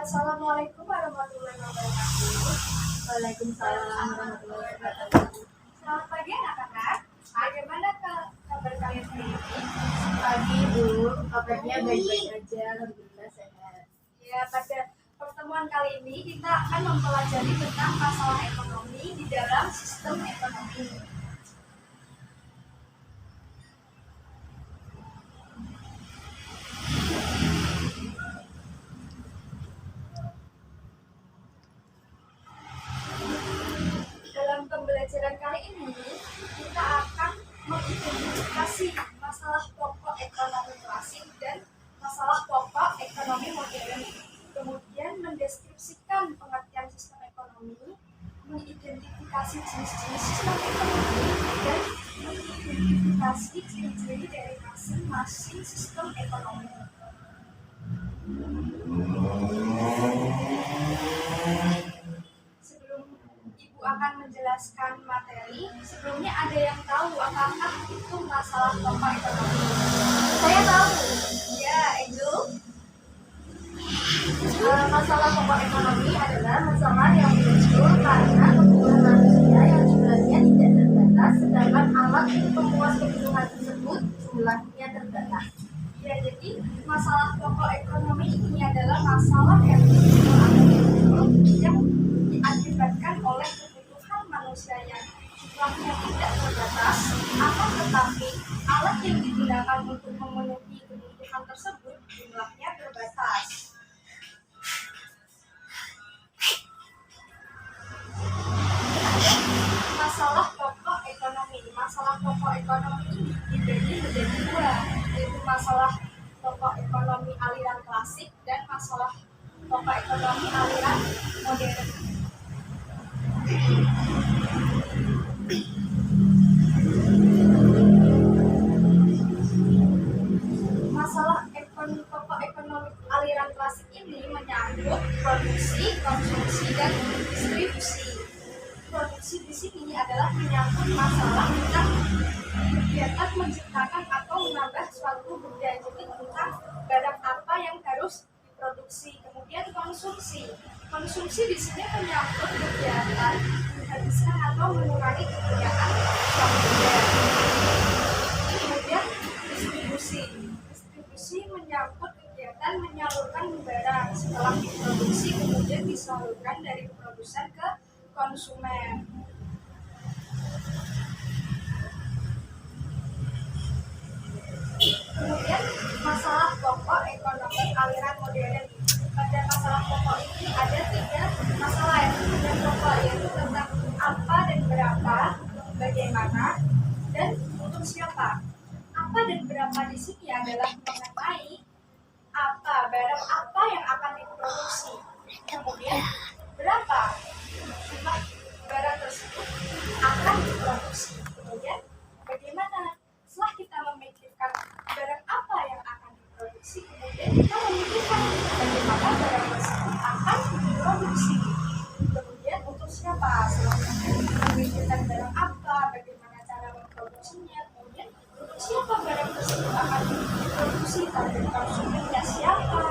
Assalamualaikum warahmatullahi wabarakatuh. Waalaikumsalam warahmatullahi wabarakatuh. Selamat pagi anak-anak. Bagaimana kabar kalian hari ini? Pagi Bu, kabarnya baik-baik aja, alhamdulillah sehat. Ya, pada pertemuan kali ini kita akan mempelajari tentang masalah ekonomi di dalam sistem ekonomi. Dalam pembelajaran kali ini, kita akan mengidentifikasi masalah pokok ekonomi klasik dan masalah pokok ekonomi modern. Kemudian mendeskripsikan pengertian sistem ekonomi, mengidentifikasi jenis-jenis sistem ekonomi, dan mengidentifikasi ciri-ciri dari masing-masing sistem ekonomi. Sebelum Ibu akan menjelaskan materi, sebelumnya ada yang tahu apakah itu masalah pokok ekonomi? Saya tahu, Ya, Angel. masalah pokok ekonomi adalah masalah yang muncul karena kebutuhan manusia yang jumlahnya tidak terbatas, sedangkan alat untuk memuas kebutuhan tersebut jumlahnya terbatas. Ya, jadi masalah pokok ekonomi ini adalah masalah yang muncul yang diakibatkan oleh kebutuhan manusia yang jumlahnya tidak terbatas, akan tetapi alat yang digunakan untuk memenuhi kebutuhan tersebut jumlahnya terbatas. Masalah pokok ekonomi. Masalah pokok ekonomi ini dibagi menjadi dua, yaitu masalah pokok ekonomi aliran klasik dan masalah pokok ekonomi aliran modern. Masalah pokok ekonomi aliran klasik ini menyangkut produksi, konsumsi, dan distribusi. Produksi di sini adalah menyangkut masalah tentang kegiatan menciptakan atau menambah suatu benda, jadi tentang barang apa yang harus diproduksi. Kemudian konsumsi. Konsumsi di sini menyangkut kegiatan menghabiskan atau mengurangi kegiatan suatu benda. Kemudian distribusi. Distribusi menyangkut kegiatan menyalurkan barang setelah diproduksi kemudian disalurkan dari produsen ke konsumen. Kemudian masalah pokok ekonomi aliran modern. Pada masalah pokok ini ada tiga masalah yang pokok, yaitu tentang apa dan berapa, bagaimana, dan untuk siapa. Apa dan berapa di sini adalah mengenai apa, barang apa yang akan diproduksi. Kemudian berapa jumlah barang tersebut akan diproduksi. Kemudian bagaimana setelah kita memikirkan barang apa yang akan diproduksi, kemudian kita memikirkan bagaimana barang tersebut akan diproduksi. Kemudian untuk siapa, setelah memikirkan barang apa, bagaimana cara memproduksinya, kemudian untuk siapa barang tersebut akan diproduksi, target konsumennya siapa.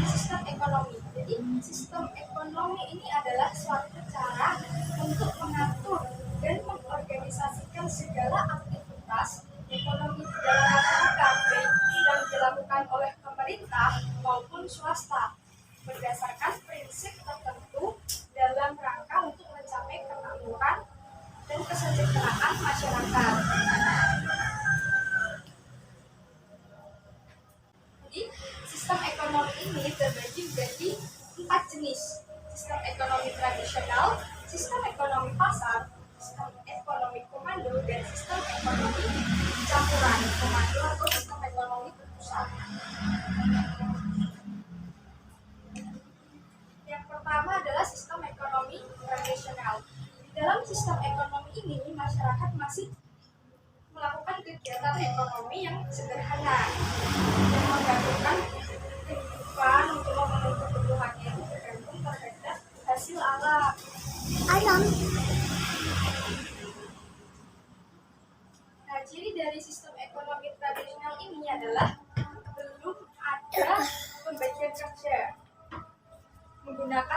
Sistem ekonomi. Jadi sistem ekonomi ini adalah suatu cara untuk mengatur dan mengorganisasikan segala aktivitas ekonomi di dalam masyarakat, baik yang dilakukan oleh pemerintah maupun swasta, berdasarkan prinsip tertentu dalam rangka untuk mencapai kemakmuran dan kesejahteraan masyarakat. Jadi sistem ekonomi ini terbagi menjadi 4 jenis: sistem ekonomi tradisional, sistem ekonomi pasar, sistem ekonomi komando, dan sistem ekonomi campuran komando atau sistem ekonomi terpusat. Yang pertama adalah sistem ekonomi tradisional. Di dalam sistem ekonomi ini, masyarakat masih melakukan kegiatan ekonomi yang sederhana, yang menggantungkan kehidupan untuk memenuhi kebutuhannya itu bergantung terhadap hasil alam.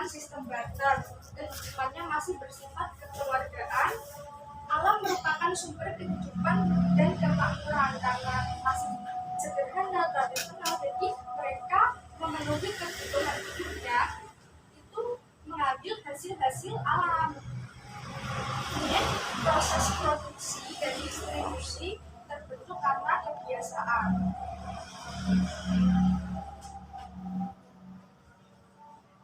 menerapkan sistem barter dan sifatnya masih bersifat kekeluargaan. Alam merupakan sumber kehidupan dan kemakmuran karena masih sederhana tradisional, jadi mereka memenuhi kebutuhan hidupnya itu mengambil hasil-hasil alam. Kemudian proses produksi dan distribusi terbentuk karena kebiasaan.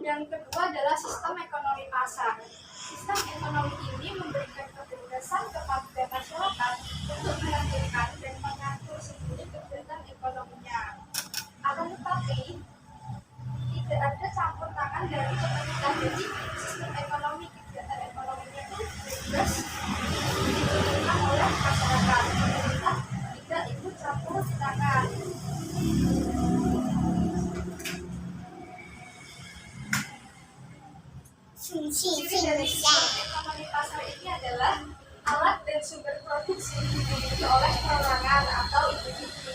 Yang kedua adalah sistem ekonomi pasar. Sistem ekonomi ini memberikan kebebasan kepada masyarakat untuk menentukan dan mengatur sendiri kegiatan ekonominya. Akan tetapi tidak ada campur tangan dari pemerintah. Jadi sistem ekonomi, kegiatan ekonominya itu bebas ditentukan oleh masyarakat. Pemerintah tidak ikut campur tangan. Ciri dari sistem ekonomi pasar ini adalah alat dan sumber produksi dimiliki oleh perorangan atau individu.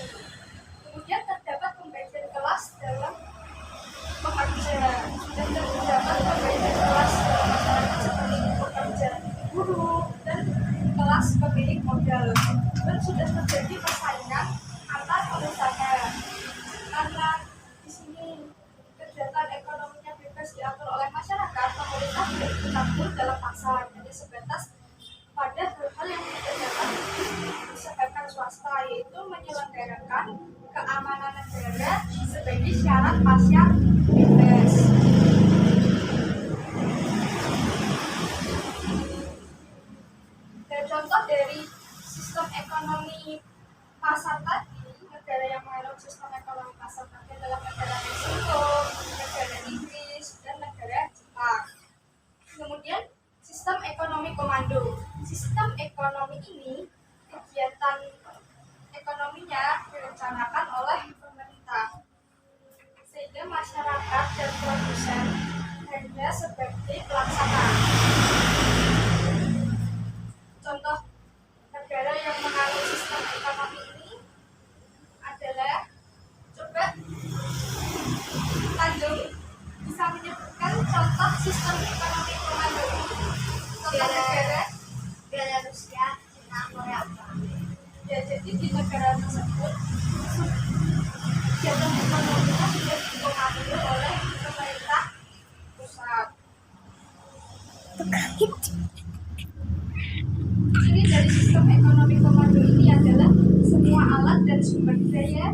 Kemudian terdapat pembagian kelas dalam pekerja dan terdapat pembagian kelas dalam masyarakat seperti pekerja, buruh, dan kelas pemilik modal. Dan sudah terjadi persaingan antar pengusaha karena di sini kegiatan ekonominya bebas diatur oleh masyarakat, pemerintah tidak ikut campur dalam pasar, hanya sebatas pada hal-hal yang tidak dapat diusahakan swasta, yaitu menyelenggarakan keamanan negara sebagai syarat pasar bebas. Dan contoh dari sistem ekonomi pasar tadi, negara yang menganut sistem ekonomi pasar tadi adalah negara Meksiko, negara Inggris, dan negara Jepang. Kemudian sistem ekonomi komando. Sistem ekonomi ini kegiatan ekonominya direncanakan oleh pemerintah, sehingga masyarakat dan produsen hanya sebagai pelaksana. Contoh negara yang menganut sistem ekonomi ini adalah, coba Tanjung bisa menyebutkan contoh sistem ekonomi komando ini. Contoh negara Belarusia, China, Korea Utara. Ya, jadi di negara tersebut kegiatan ekonominya sudah dikomando oleh pemerintah pusat. Ciri dari sistem ekonomi komando ini adalah semua alat dan sumber daya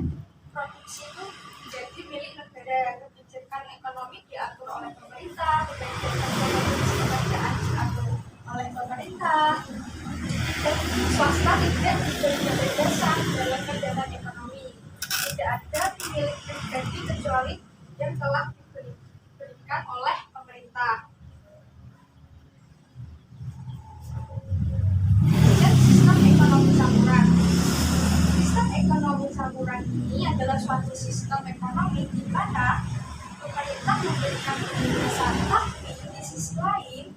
produksi itu menjadi milik negara. Kebijakan ekonomi diatur oleh pemerintah, kebijakan ekonomi kerajaan diatur oleh pemerintah, dan swasta tidak diberi kebebasan dalam kegiatan ekonomi. Tidak ada milik pribadi kecuali yang telah diberikan oleh pemerintah. Dan sistem ekonomi campuran. Sistem ekonomi campuran ini adalah suatu sistem ekonomi di mana pemerintah memberikan kebebasan, tapi di sisi lain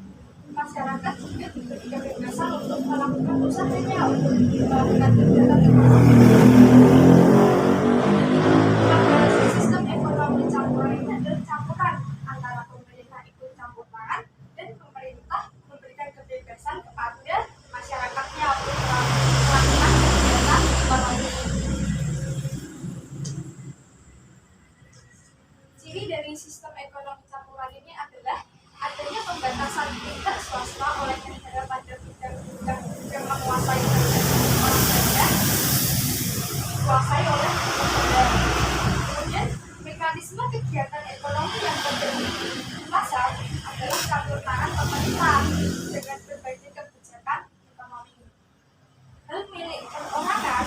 masyarakat juga diberi kebebasan untuk melakukan usahanya, untuk melakukan kegiatan ekonomi. Maka sistem ekonomi campuran ini adalah campuran antara pemerintah ikut campur tangan dan pemerintah memberikan kebebasan kepada masyarakatnya untuk melakukan kegiatan ekonomi. Ciri dari sistem ekonomi campuran ini adalah adanya pembatasan tingkat swasta oleh negara pada bidang-bidang yang menguasai orang banyak dikuasai oleh negara. Kemudian mekanisme kegiatan ekonomi yang terjadi di pasar adalah campur tangan pemerintah dengan berbagai kebijakan ekonomi. Hal milik perorangan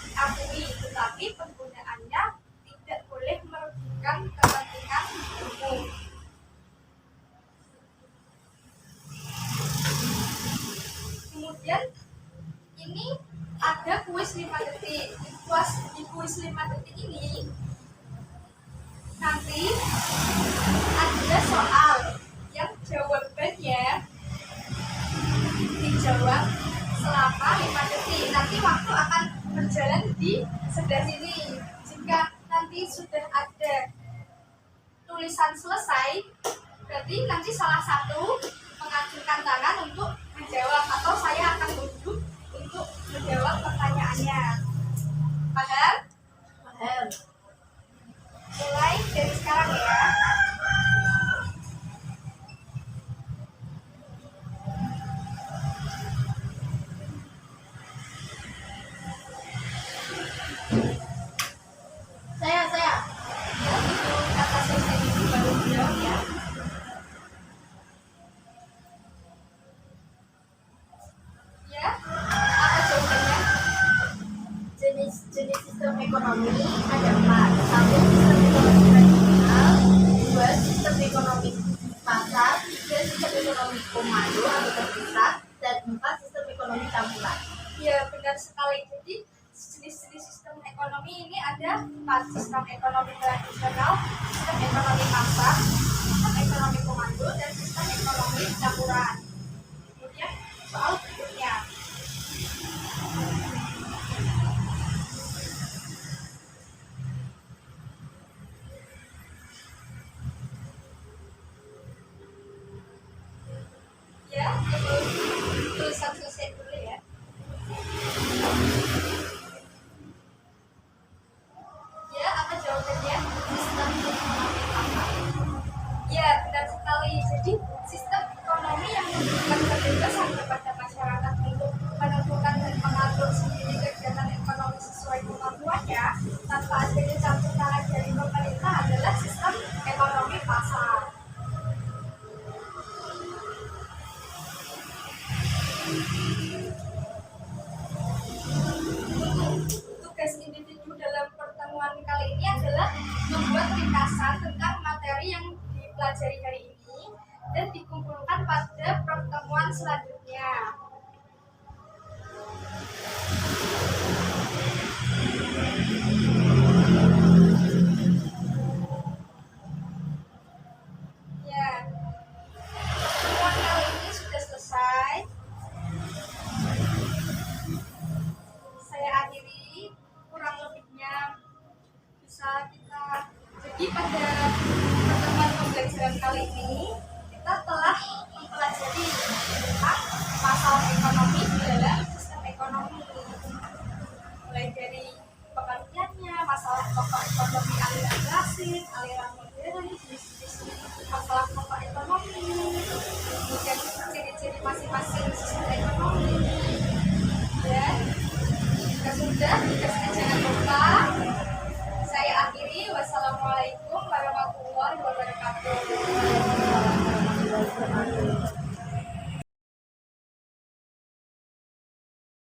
diakui, tetapi penggunaannya tidak boleh merugikan kepentingan umum. Kemudian ini ada kuis 5 detik. Di kuis 5 detik ini nanti ada soal yang jawabannya dijawab selama 5 detik. Nanti waktu akan berjalan di sebelah sini. Jika nanti sudah ada tulisan selesai, berarti nanti salah satu mengacungkan tangan untuk menjawab atau saya akan duduk untuk menjawab pertanyaannya. Paham? Paham. Mulai dari sekarang ya. Saya. Ya, itu kata selesai itu baru jawab ya. Ya, apa jawabannya? Jenis sistem ekonomi ada 4. 1. Sistem ekonomi tradisional, 2. Sistem ekonomi pasar, 3. Sistem ekonomi komando atau terpusat, dan 4. Sistem ekonomi campuran. Ya, benar sekali. Jadi jenis-jenis sistem ekonomi ini ada 4: sistem ekonomi tradisional, sistem ekonomi pasar, sistem ekonomi komando, dan sistem ekonomi campuran. Kemudian soal berikutnya. Ya, tulisan selesai dulu ya. Ya, apa jawabannya? Sistem ekonomi pasar. Ya, benar sekali. Jadi, sistem ekonomi yang memberikan kebebasan kepada masyarakat untuk menentukan dan mengatur sendiri kegiatan ekonomi sesuai kemampuannya tanpa adanya campur tangan dari pemerintah adalah sistem ekonomi pasar. Tugas individu dalam pertemuan kali ini adalah membuat ringkasan tentang materi yang dipelajari hari ini dan dikumpulkan pada pertemuan selanjutnya. Ya, pertemuan kali ini sudah selesai. Saya akhiri, kurang lebihnya bisa kita. Jadi pada pertemuan pembelajaran kali ini kita telah mempelajari tentang masalah ekonomi di dalam sistem ekonomi, mulai dari pengertiannya, masalah pokok ekonomi, aliran klasik, aliran modern, jenis-jenis masalah pokok ekonomi, kemudian ciri-ciri masing-masing sistem ekonomi. Dan jika sudah, jangan lupa saya akhiri. Wassalamualaikum